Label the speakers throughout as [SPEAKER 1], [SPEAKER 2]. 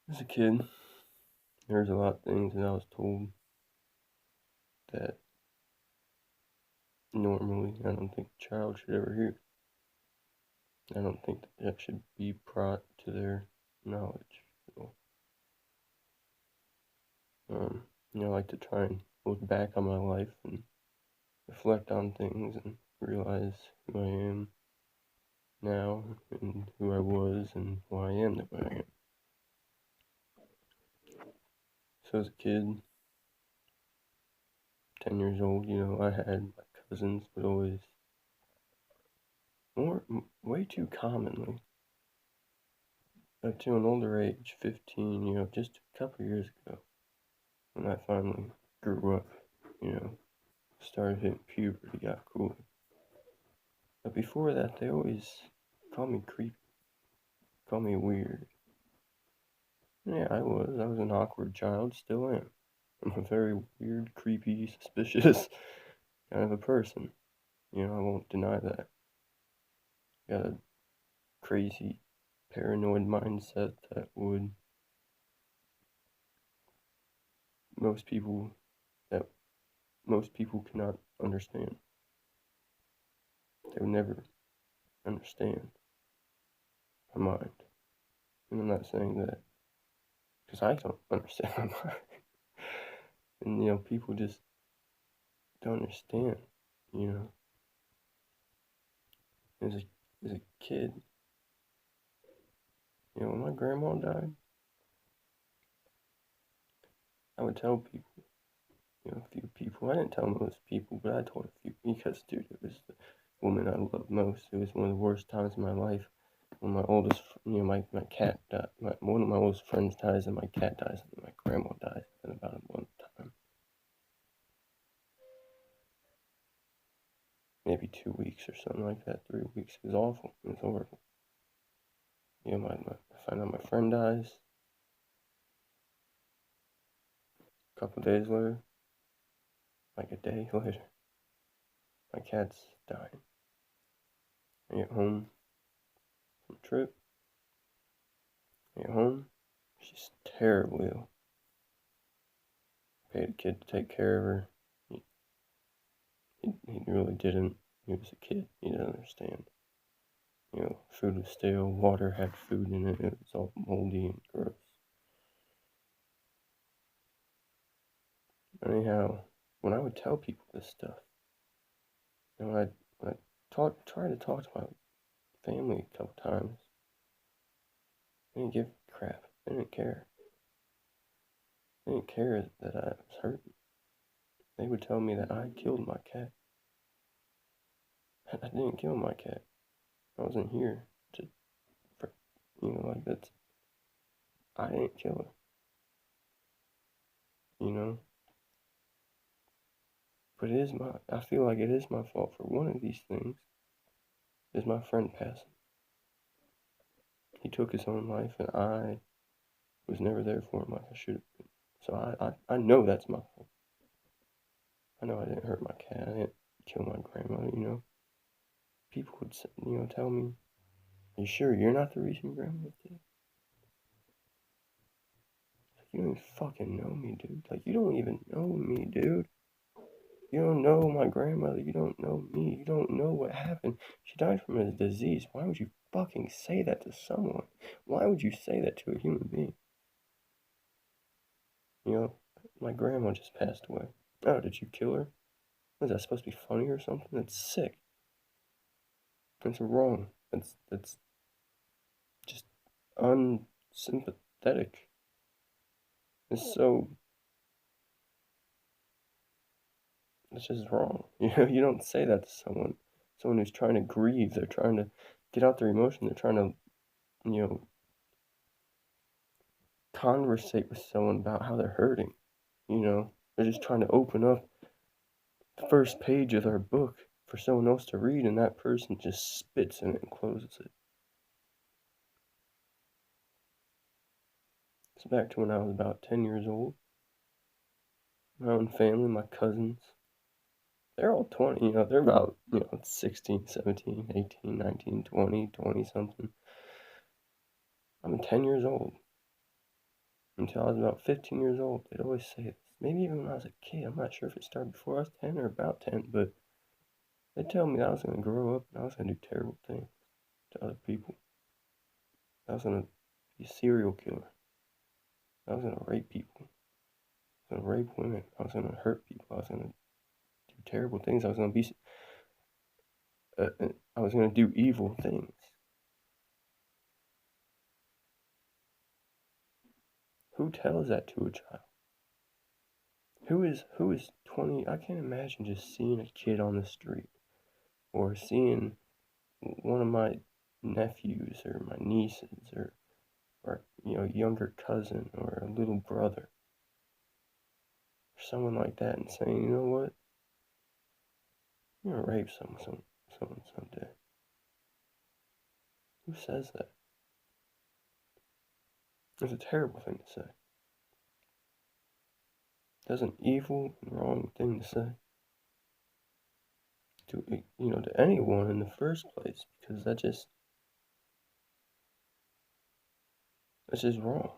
[SPEAKER 1] As a kid, there's a lot of things that I was told that normally I don't think a child should ever hear. I don't think that should be brought to their knowledge. So, I like to try and look back on my life and reflect on things and realize who I am now and who I was and why I am the way I am. So as a kid, 10 years old, I had my cousins would always, way too commonly, up to an older age, 15, just a couple years ago, when I finally grew up, started hitting puberty, got cool. But before that, they always called me creepy, called me weird. Yeah, I was an awkward child, still am. I'm a very weird, creepy, suspicious kind of a person. I won't deny that. Got a crazy, paranoid mindset that would most people that most people cannot understand. They would never understand my mind. And I'm not saying that because I don't understand my mind. And people just don't understand. You know, as a kid, when my grandma died, I would tell people, a few people. I didn't tell most people, but I told a few because, dude, it was the woman I loved most. It was one of the worst times of my life when my oldest, my cat died. One of my oldest friends dies, and my cat dies, and my grandma dies in about a month time. Maybe 2 weeks or something like that, 3 weeks. It was awful. It was horrible. I find out my friend dies. A couple days later, like a day later, my cat's dying. I get home from a trip. I get home. She's terribly ill. Paid a kid to take care of her. He really didn't. He was a kid. He didn't understand. Food was stale. Water had food in it. It was all moldy and gross. Anyhow, when I would tell people this stuff, when I try to talk to my family a couple times, they didn't give a crap. They didn't care. They didn't care that I was hurting. They would tell me that I killed my cat. I didn't kill my cat. I wasn't here to, that's, I didn't kill her. But I feel like it is my fault for one of these things, is my friend passing. He took his own life, and I was never there for him like I should have been. So I know that's my fault. I know I didn't hurt my cat. I didn't kill my grandmother. People would, tell me, "Are you sure you're not the reason grandma did?" Like, you don't even fucking know me, dude. Like, you don't even know me, dude. You don't know my grandmother. You don't know me. You don't know what happened. She died from a disease. Why would you fucking say that to someone? Why would you say that to a human being? My grandma just passed away. Oh, did you kill her? Was that supposed to be funny or something? That's sick. That's wrong. That's just unsympathetic. It's so. It's just wrong. You don't say that to someone who's trying to grieve. They're trying to get out their emotion. They're trying to, conversate with someone about how they're hurting. They're just trying to open up the first page of their book for someone else to read, and that person just spits in it and closes it. It's back to when I was about 10 years old. My own family, my cousins, they're all 20, they're about, 16, 17, 18, 19, 20, 20 something. I'm 10 years old. Until I was about 15 years old, they'd always say this. Maybe even when I was a kid, I'm not sure if it started before I was 10 or about 10, but they'd tell me that I was going to grow up and I was going to do terrible things to other people. I was going to be a serial killer. I was going to rape people. I was going to rape women. I was going to hurt people. I was going to do terrible things. I was going to do evil things. Who tells that to a child? Who is 20? I can't imagine just seeing a kid on the street or seeing one of my nephews or my nieces or younger cousin or a little brother or someone like that and saying, you know what, you're gonna rape someone someday. Who says that? It's a terrible thing to say. That's an evil and wrong thing to say to anyone in the first place, because that's just wrong.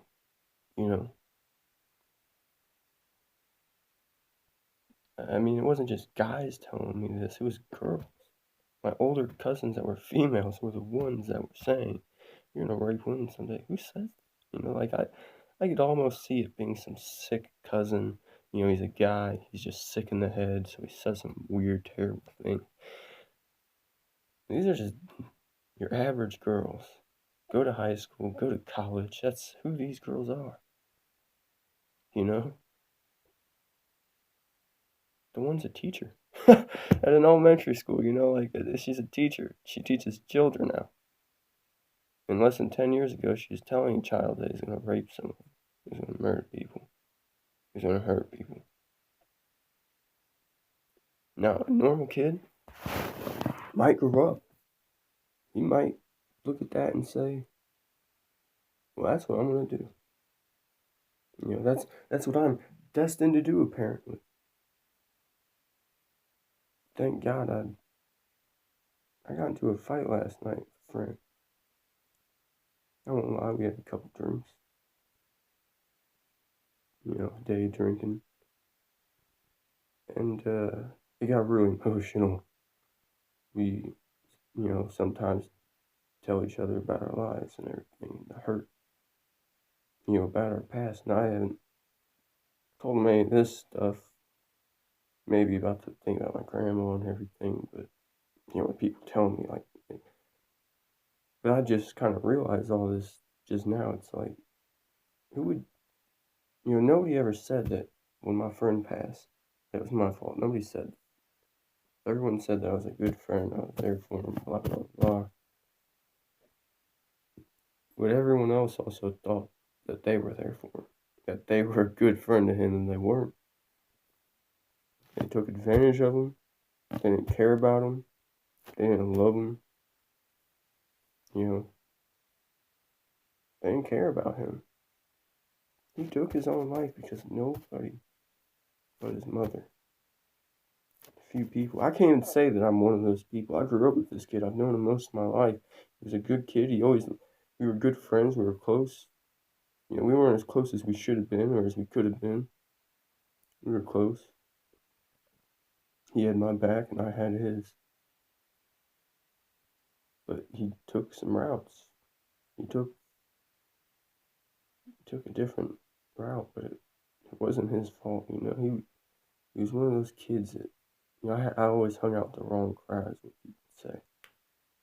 [SPEAKER 1] I mean, it wasn't just guys telling me this, it was girls. My older cousins that were females were the ones that were saying, you're gonna rape women someday. Who says that? Like I could almost see it being some sick cousin. He's a guy, he's just sick in the head, so he says some weird, terrible thing. These are just your average girls. Go to high school, go to college. That's who these girls are. You know? The one's a teacher. At an elementary school, like she's a teacher. She teaches children now. And less than 10 years ago, she was telling a child that he's going to rape someone, he's going to murder people, he's going to hurt people. Now, a normal kid might grow up. He might look at that and say, well, that's what I'm going to do. That's what I'm destined to do, apparently. Thank God I got into a fight last night with a friend. I won't lie, we had a couple drinks. Day drinking. And it got really emotional. We, sometimes tell each other about our lives and everything, the hurt, about our past. And I haven't told him any of this stuff, maybe about the thing about my grandma and everything, but, when people tell me, like, but I just kind of realized all this just now. It's like, who would, nobody ever said that when my friend passed, that was my fault. Nobody said. Everyone said that I was a good friend, I was there for him, blah, blah, blah. But everyone else also thought that they were there for him, that they were a good friend to him, and they weren't. They took advantage of him. They didn't care about him. They didn't love him. They didn't care about him. He took his own life because nobody but his mother. A few people. I can't even say that I'm one of those people. I grew up with this kid. I've known him most of my life. He was a good kid. We were good friends. We were close. We weren't as close as we should have been or as we could have been. We were close. He had my back and I had his. But he took some routes. He took a different route, but it wasn't his fault. He was one of those kids that, I always hung out with the wrong crowds, what people say.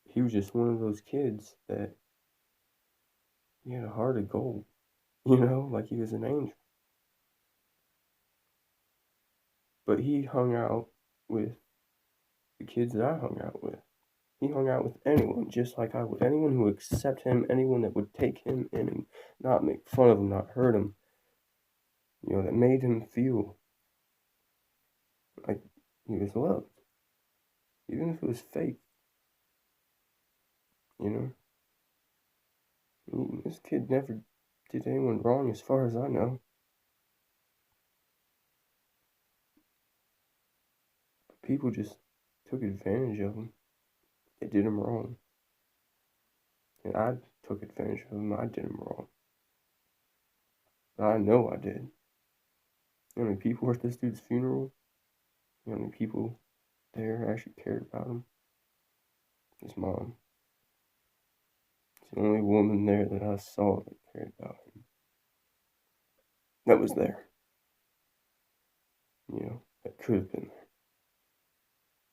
[SPEAKER 1] He was just one of those kids that he had a heart of gold, like he was an angel. But he hung out with the kids that I hung out with. He hung out with anyone, just like I would. Anyone who would accept him, anyone that would take him in and not make fun of him, not hurt him, that made him feel like he was loved. Even if it was fake, This kid never did anyone wrong as far as I know. People just took advantage of him. They did him wrong. And I took advantage of him. I did him wrong. I know I did. You know how many people were at this dude's funeral? You know how many people there actually cared about him? His mom. It's the only woman there that I saw that cared about him. That was there. You know, that could have been there.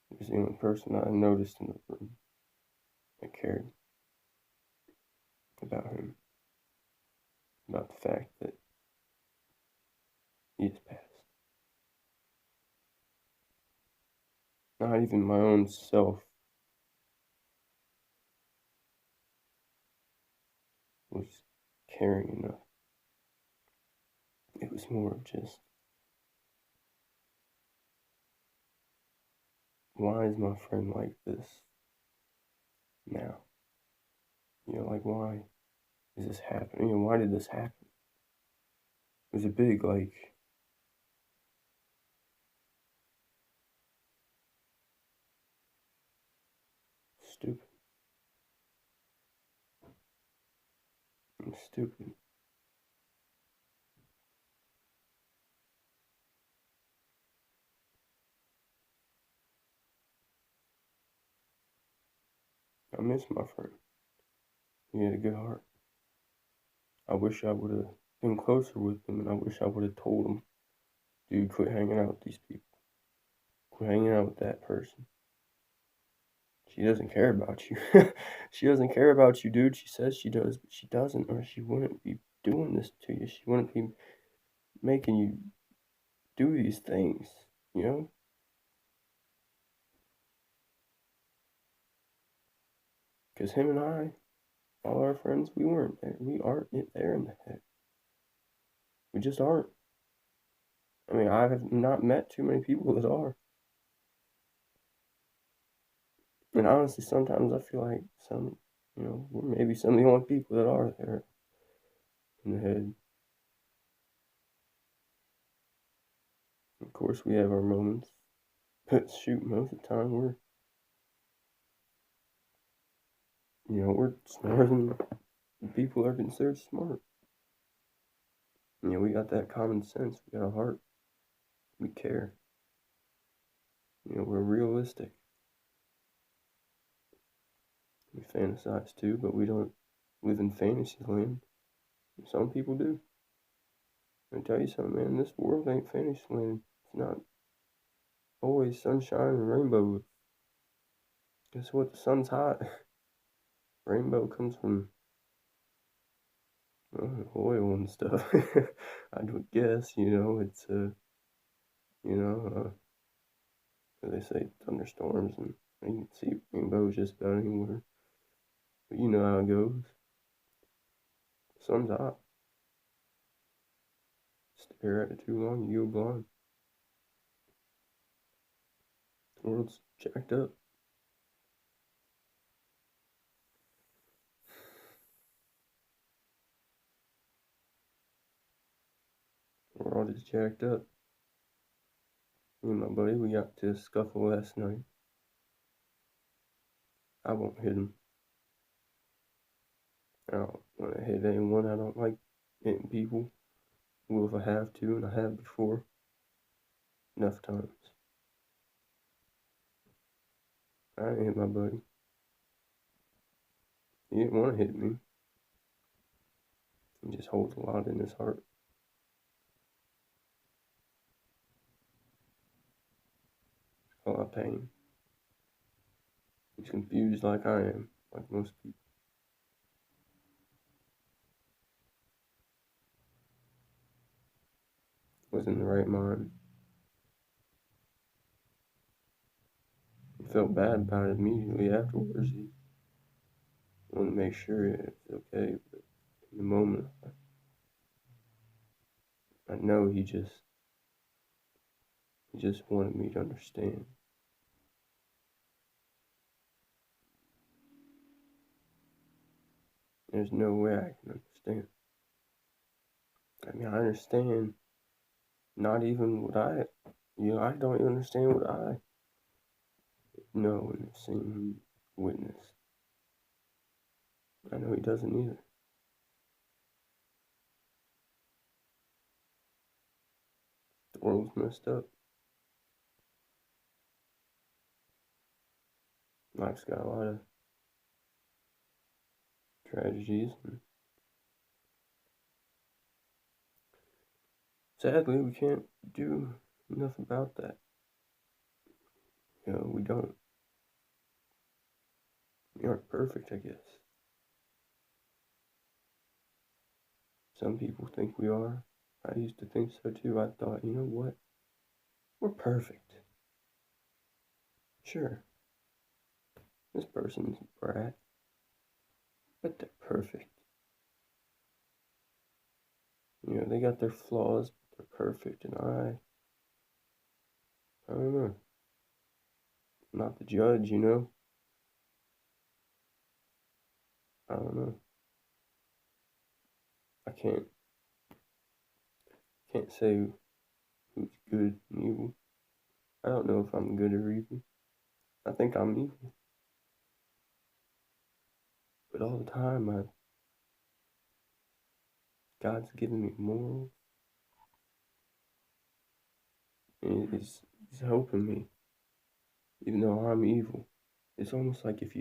[SPEAKER 1] He was the only person I noticed in the room that cared about him. About the fact that he has passed. Not even my own self was caring enough. It was more of just, why is my friend like this now? You know, like, why is this happening? You know, why did this happen? It was a big, like, stupid. I'm stupid. I miss my friend. He had a good heart. I wish I would have been closer with him, and I wish I would have told him, dude, quit hanging out with these people. Quit hanging out with that person. She doesn't care about you. She doesn't care about you, dude. She says she does, but she doesn't, or she wouldn't be doing this to you. She wouldn't be making you do these things, you know? Because him and I, all our friends, we weren't there. We aren't there in the head. We just aren't. I mean, I have not met too many people that are. And honestly, sometimes I feel like we're maybe some of the only people that are there in the head. Of course, we have our moments, but shoot, most of the time we're smarter than people are considered smart. You know, we got that common sense. We got a heart. We care. You know, we're realistic. We fantasize too, but we don't live in fantasy land. Some people do. I tell you something, man. This world ain't fantasy land. It's not always sunshine and rainbows. Guess what? The sun's hot. Rainbow comes from oil and stuff. I would guess. It's they say thunderstorms and you can see rainbows just about anywhere. But you know how it goes. The sun's hot. Stare at it too long, you go blind. The world's jacked up. We're all just jacked up. Me and my buddy, we got to a scuffle last night. I won't hit him. I don't want to hit anyone. I don't like hitting people. Well, if I have to, and I have before, enough times. I didn't hit my buddy. He didn't want to hit me. He just holds a lot in his heart. A lot of pain. He's confused like I am, like most people. Was in the right mind. He felt bad about it immediately afterwards. He wanted to make sure it was okay, but in the moment, I know he just wanted me to understand. There's no way I can understand. I mean, I understand not even what I don't even understand what I know and have seen and witnessed. I know he doesn't either. The world's messed up. Life's got a lot of tragedies, and sadly, we can't do enough about that. We don't. We aren't perfect, I guess. Some people think we are. I used to think so too. I thought, you know what? We're perfect. Sure, this person's a brat, but they're perfect. They got their flaws, but they're perfect, and I don't know. I'm not the judge, I don't know. I can't say who's good and evil. I don't know if I'm good or evil. I think I'm evil. But all the time, God's given me morals, and He's helping me, even though I'm evil. It's almost like if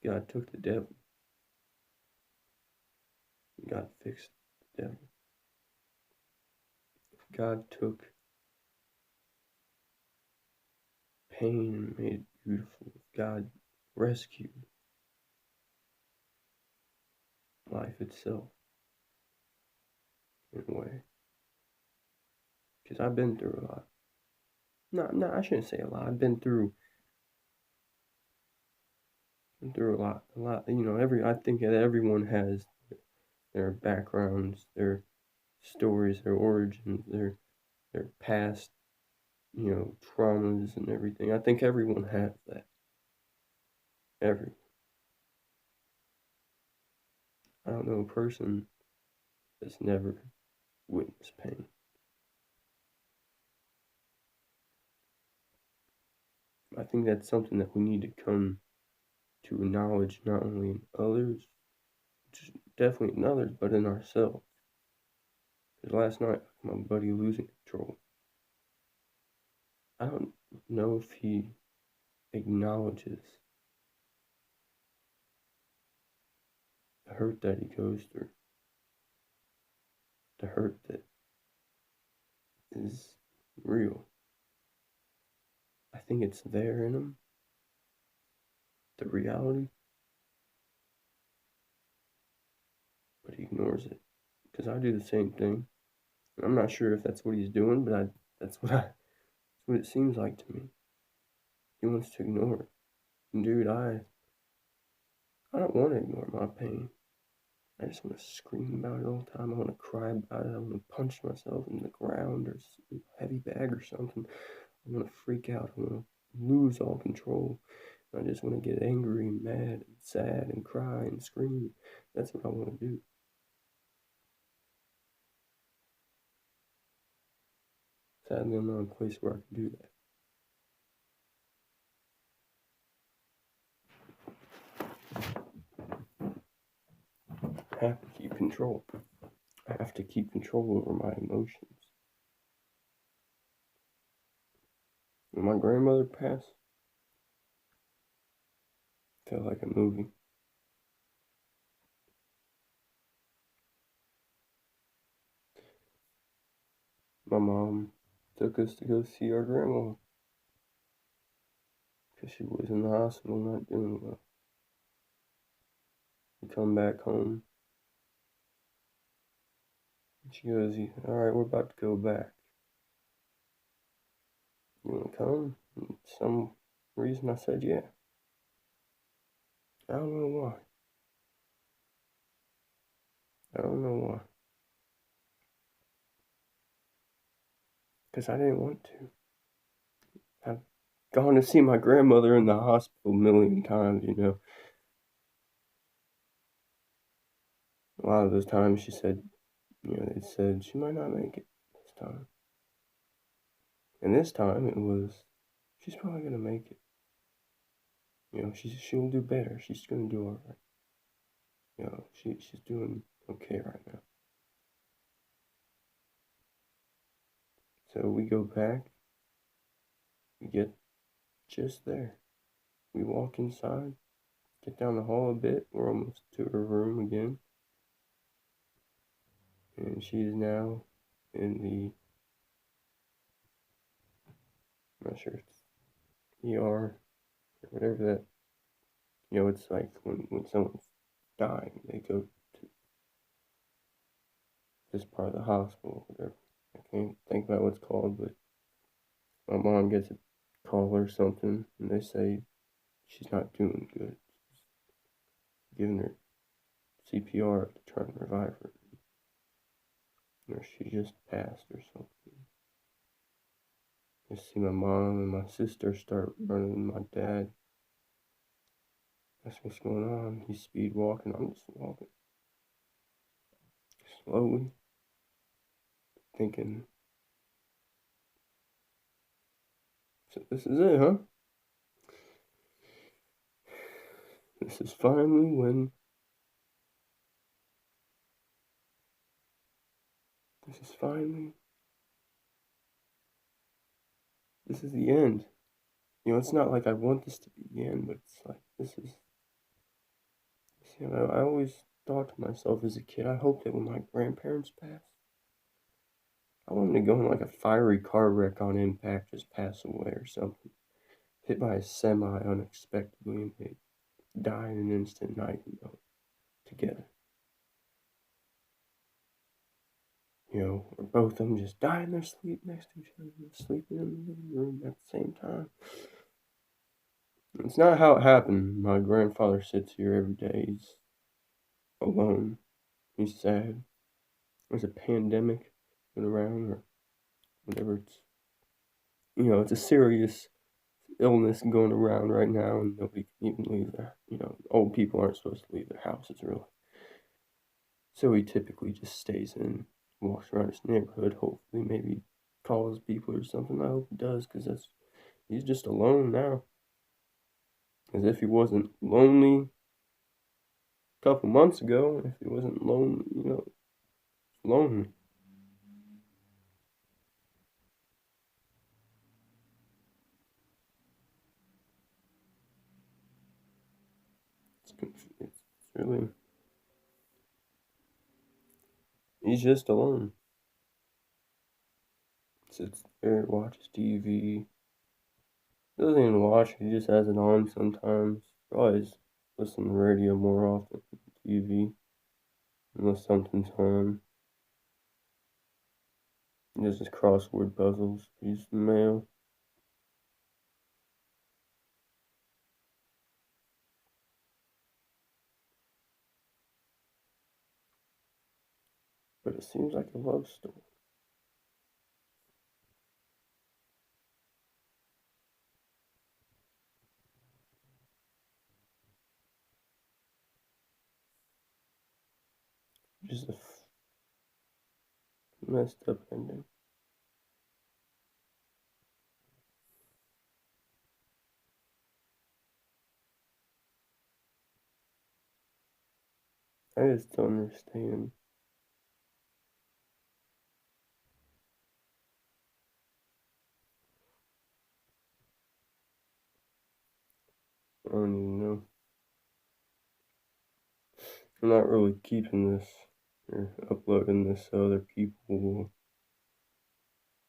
[SPEAKER 1] God took the devil, God fixed the devil. If God took pain and made it beautiful, if God rescued life itself in a way, because I've been through a lot. No, I shouldn't say a lot. I've been through a lot. I think that everyone has their backgrounds, their stories, their origins, their past, traumas and everything. I think everyone has that. Every. I don't know a person that's never witnessed pain. I think that's something that we need to come to acknowledge not only in others, definitely in others, but in ourselves. Because last night, my buddy losing control. I don't know if he acknowledges the hurt that he goes through, the hurt that is real. I think it's there in him, the reality, but he ignores it. Because I do the same thing. I'm not sure if that's what he's doing, but that's what it seems like to me. He wants to ignore it. And dude, I don't want to ignore my pain. I just want to scream about it all the time. I want to cry about it. I want to punch myself in the ground or a heavy bag or something. I want to freak out. I want to lose all control. I just want to get angry and mad and sad and cry and scream. That's what I want to do. Sadly, I'm not in a place where I can do that. I have to keep control. I have to keep control over my emotions. When my grandmother passed, it felt like a movie. My mom took us to go see our grandma because she was in the hospital not doing well. We come back home. And she goes, all right, we're about to go back. You want to come? And for some reason I said yeah. I don't know why. I don't know why. Because I didn't want to. I've gone to see my grandmother in the hospital a million times, A lot of those times she said, they said she might not make it this time. And this time it was, she's probably going to make it. She'll do better. She's going to do all right. she's doing okay right now. So we go back, we get just there. We walk inside, get down the hall a bit, we're almost to her room again. And she is now in the, I'm not sure it's ER or whatever that, it's like when someone's dying, they go to this part of the hospital, whatever. I can't think about what it's called, but my mom gets a call or something, and they say she's not doing good. Giving her CPR to try and revive her, or she just passed or something. I see my mom and my sister start running. My dad, that's what's going on. He's speed walking. I'm just walking slowly, thinking, so this is it, huh? This is finally when. This is finally. This is the end. It's not like I want this to be the end, but it's like this is. I always thought to myself as a kid, I hope that when my grandparents pass, I want them to go in like a fiery car wreck on impact, just pass away or something. Hit by a semi unexpectedly, and they die in an instant, not even know together. Or both of them just die in their sleep next to each other, sleeping in the living room at the same time. It's not how it happened. My grandfather sits here every day. He's alone. He's sad. There's a pandemic going around, or whatever. It's a serious illness going around right now, and nobody can even leave their. Old people aren't supposed to leave their houses, really. So he typically just stays in, walks around his neighborhood. Hopefully, maybe calls people or something. I hope he does, because he's just alone now. As if he wasn't lonely a couple months ago. If he wasn't lonely, lonely. It's really. He's just alone. Sits there, watches TV. Doesn't even watch. He just has it on sometimes. Probably listen to the radio more often than TV. Unless something's on. He does his crossword puzzles. Reads the mail. But it seems like a love story. Just a messed up ending. I just don't understand. I don't even know. I'm not really keeping this or uploading this so other people will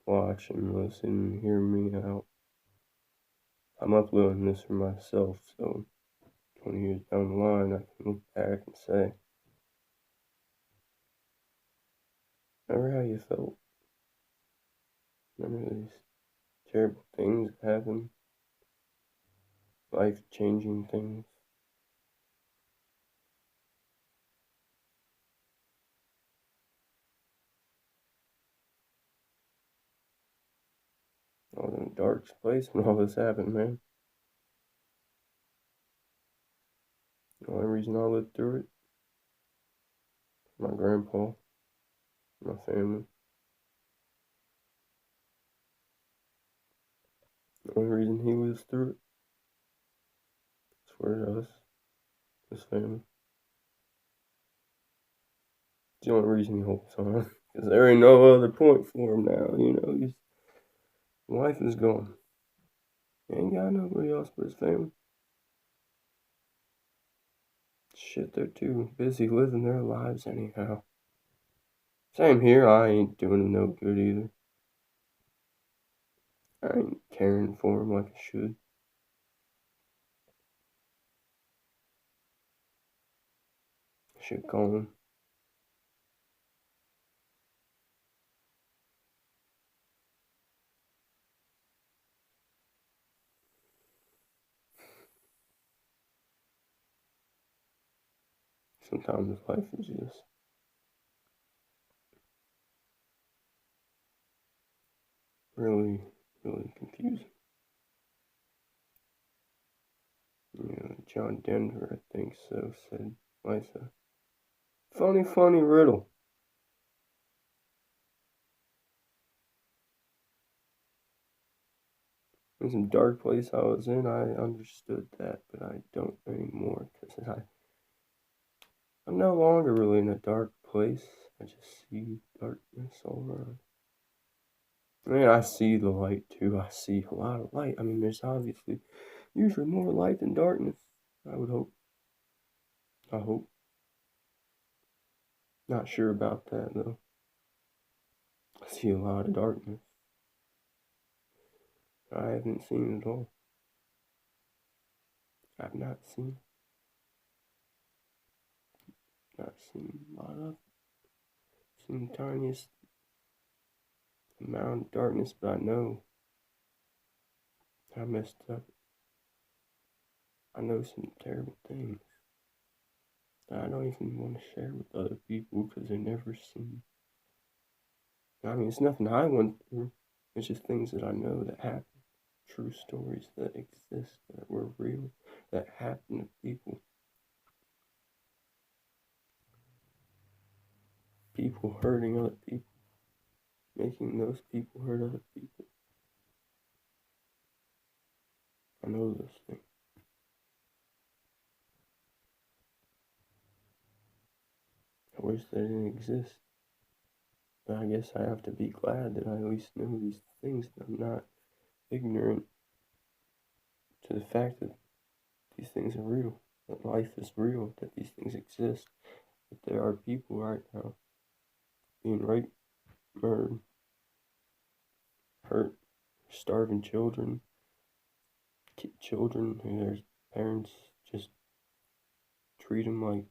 [SPEAKER 1] watch and listen and hear me out. I'm uploading this for myself, so 20 years down the line, I can look back and say, remember how you felt? Remember these terrible things that happen? Life-changing things? I was in a dark place when all this happened, man. The only reason I lived through it, my grandpa, my family. The only reason he lives through it is for us, his family. It's the only reason he holds on. Because there ain't no other point for him now, you know. His wife is gone. He ain't got nobody else but his family. Shit, they're too busy living their lives anyhow. Same here, I ain't doing him no good either. I ain't caring for him like I should. I should call him. Sometimes life is just really, really confusing. You know, John Denver, I think so, said life's a funny, funny riddle. In some dark place I was in, I understood that, but I don't anymore because I'm no longer really in a dark place. I just see darkness all around. I mean, I see the light too. I see a lot of light. I mean, there's obviously usually more light than darkness. I would hope. I hope. Not sure about that though. I see a lot of darkness. I haven't seen it all. I've not seen a lot of, seen the tiniest amount of darkness, but I know I messed up. I know some terrible things that I don't even want to share with other people because they've never seen. I mean, it's nothing I went through. It's just things that I know that happened. True stories that exist, that were real, that happened to people. People hurting other people, making those people hurt other people. I know those things. I wish they didn't exist. But I guess I have to be glad that I at least know these things, that I'm not ignorant to the fact that these things are real, that life is real, that these things exist, that there are people right now being raped, murdered, hurt, starving children, children who their parents just treat them like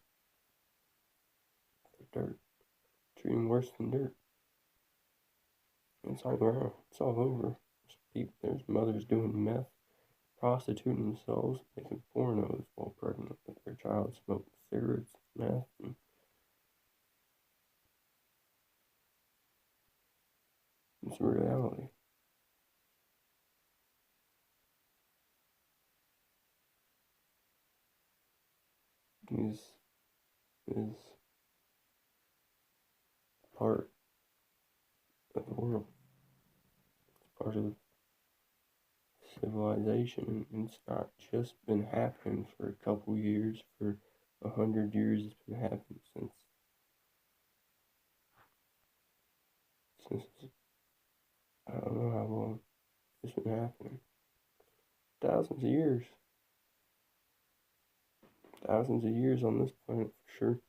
[SPEAKER 1] dirt, treat them worse than dirt. It's all around, it's all over. There's mothers doing meth, prostituting themselves, making pornos while pregnant with their child, smoking cigarettes, meth, and it's a reality. Is part of the world. It's part of civilization, and it's not just been happening for a couple years. For 100 years, it's been happening since I don't know how long it's been happening. Thousands of years on this planet for sure.